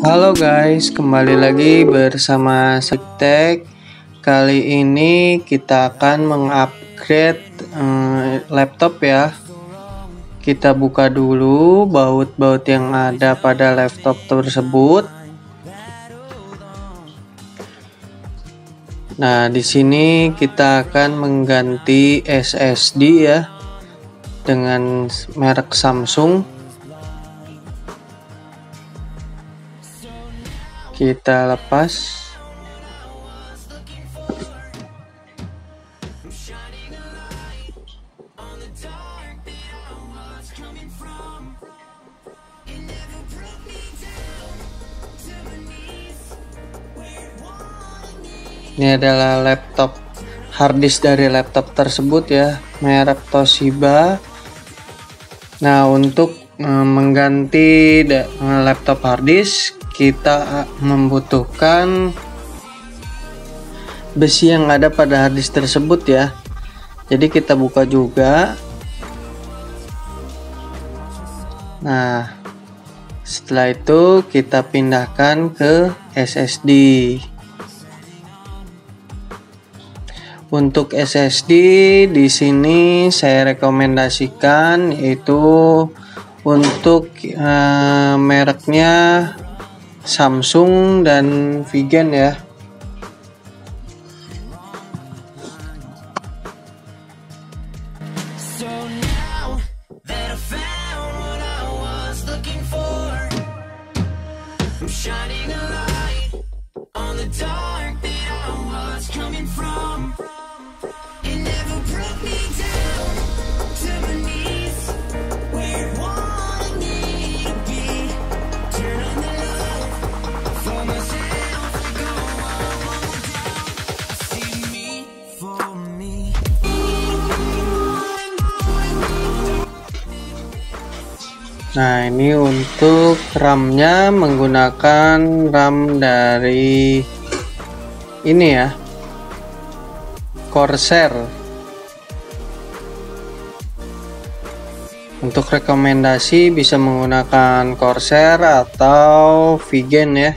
Halo guys, kembali lagi bersama Sektek. Kali ini kita akan mengupgrade laptop ya. Kita buka dulu baut-baut yang ada pada laptop tersebut. Nah, di sini kita akan mengganti SSD ya dengan merek Samsung. Kita lepas. Ini adalah laptop harddisk dari laptop tersebut ya, merek Toshiba. Nah, untuk mengganti laptop harddisk kita membutuhkan besi yang ada pada harddisk tersebut ya. Jadi kita buka juga. Nah, setelah itu kita pindahkan ke SSD. Untuk SSD di sini saya rekomendasikan yaitu untuk mereknya Samsung dan Vigen ya. Nah, ini untuk RAM-nya menggunakan RAM dari ini ya, Corsair. Untuk rekomendasi bisa menggunakan Corsair atau Vigen ya.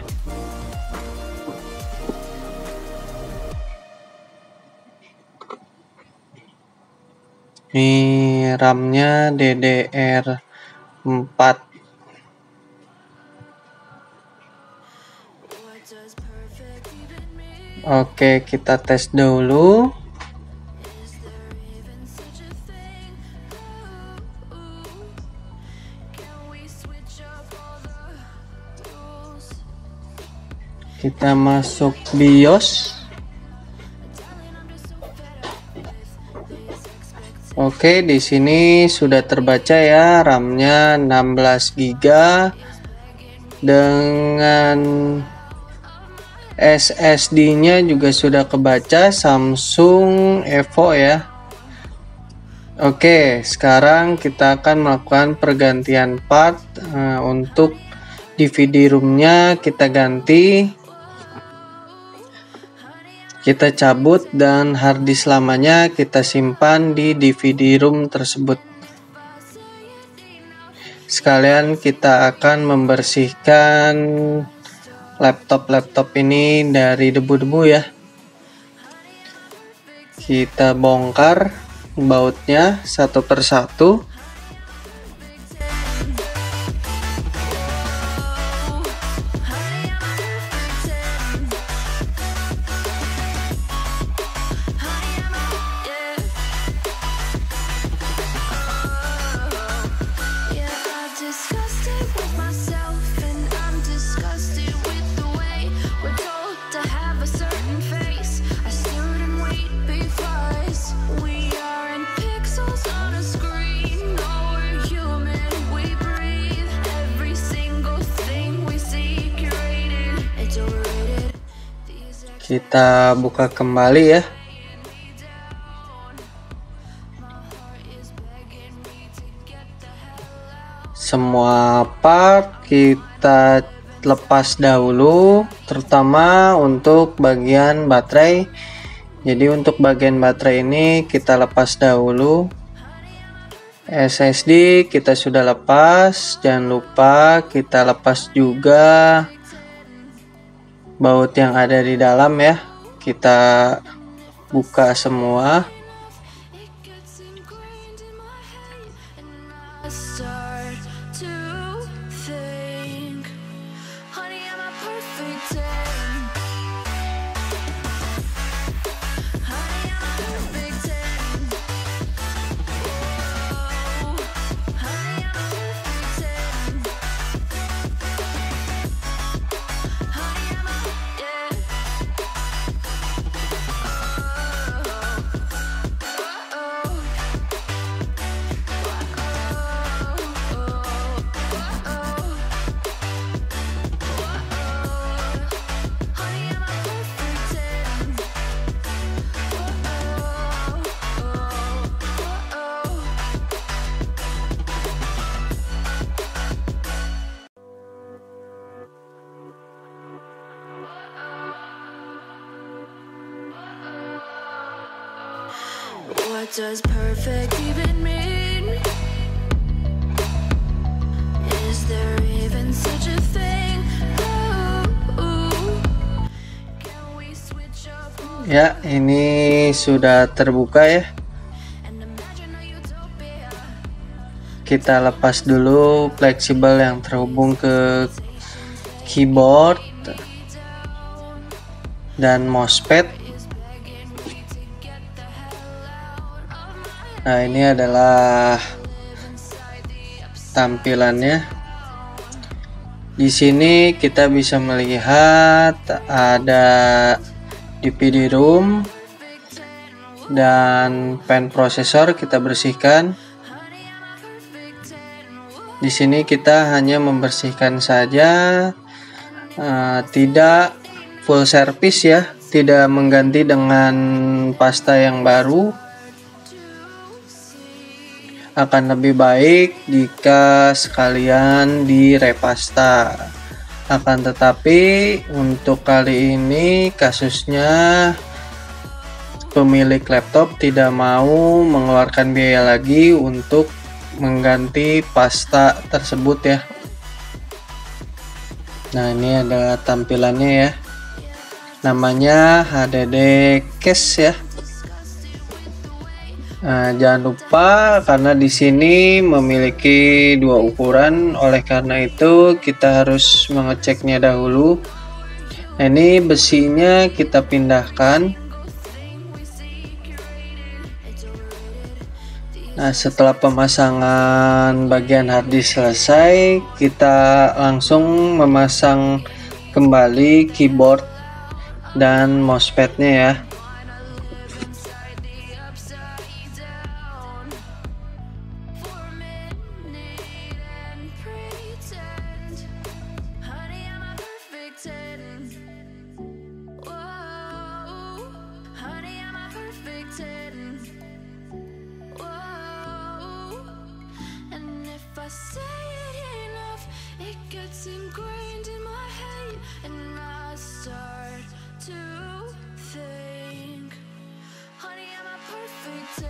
Ini RAM-nya DDR4. Oke, kita tes dulu. Kita masuk BIOS. Oke, di sini sudah terbaca ya, RAM-nya 16 GB dengan SSD-nya juga sudah kebaca Samsung Evo ya. Oke, sekarang kita akan melakukan pergantian part. Untuk DVD ROM-nya kita ganti. Kita cabut dan harddisk lamanya kita simpan di DVD ROM tersebut. Sekalian kita akan membersihkan laptop ini dari debu-debu ya. Kita bongkar bautnya satu persatu. Kita buka kembali ya. Semua part kita lepas dahulu, terutama untuk bagian baterai. Jadi untuk bagian baterai ini kita lepas dahulu. SSD kita sudah lepas, jangan lupa kita lepas juga baut yang ada di dalam ya. Kita buka semua. What does perfect even mean? Is there even such a thing? Can we switch up? Ya, ini sudah terbuka ya. Kita lepas dulu fleksibel yang terhubung ke keyboard dan mousepad. Nah, ini adalah tampilannya. Di sini kita bisa melihat ada DVD room dan pen prosesor kita bersihkan. Di sini kita hanya membersihkan saja, tidak full service ya, tidak mengganti dengan pasta yang baru. Akan lebih baik jika sekalian di repasta. Akan tetapi untuk kali ini kasusnya pemilik laptop tidak mau mengeluarkan biaya lagi untuk mengganti pasta tersebut ya. Nah, ini adalah tampilannya ya. Namanya HDD case ya. Nah, jangan lupa karena di sini memiliki dua ukuran, oleh karena itu kita harus mengeceknya dahulu. Nah, ini besinya kita pindahkan. Nah, setelah pemasangan bagian harddisk selesai, kita langsung memasang kembali keyboard dan mousepadnya ya. I say it enough, it gets ingrained in my head, and I start to think, honey, I'm a perfect 10.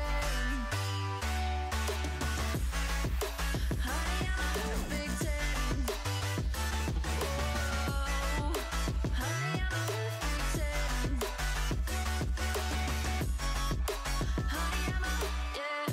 Honey, I'm a perfect 10. Whoa, honey, I'm a perfect 10. Honey, I'm a, yeah.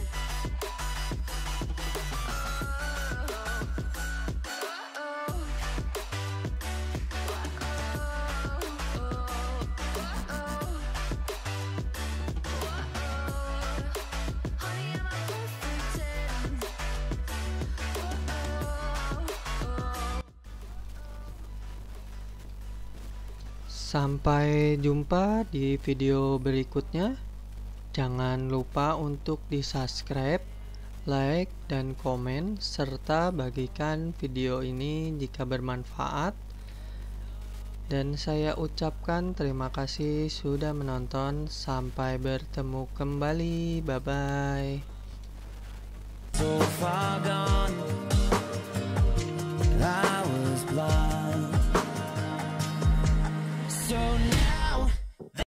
Sampai jumpa di video berikutnya. Jangan lupa untuk di-subscribe, like, dan komen, serta bagikan video ini jika bermanfaat. Dan saya ucapkan terima kasih sudah menonton. Sampai bertemu kembali. Bye-bye. So far gone, I was blind.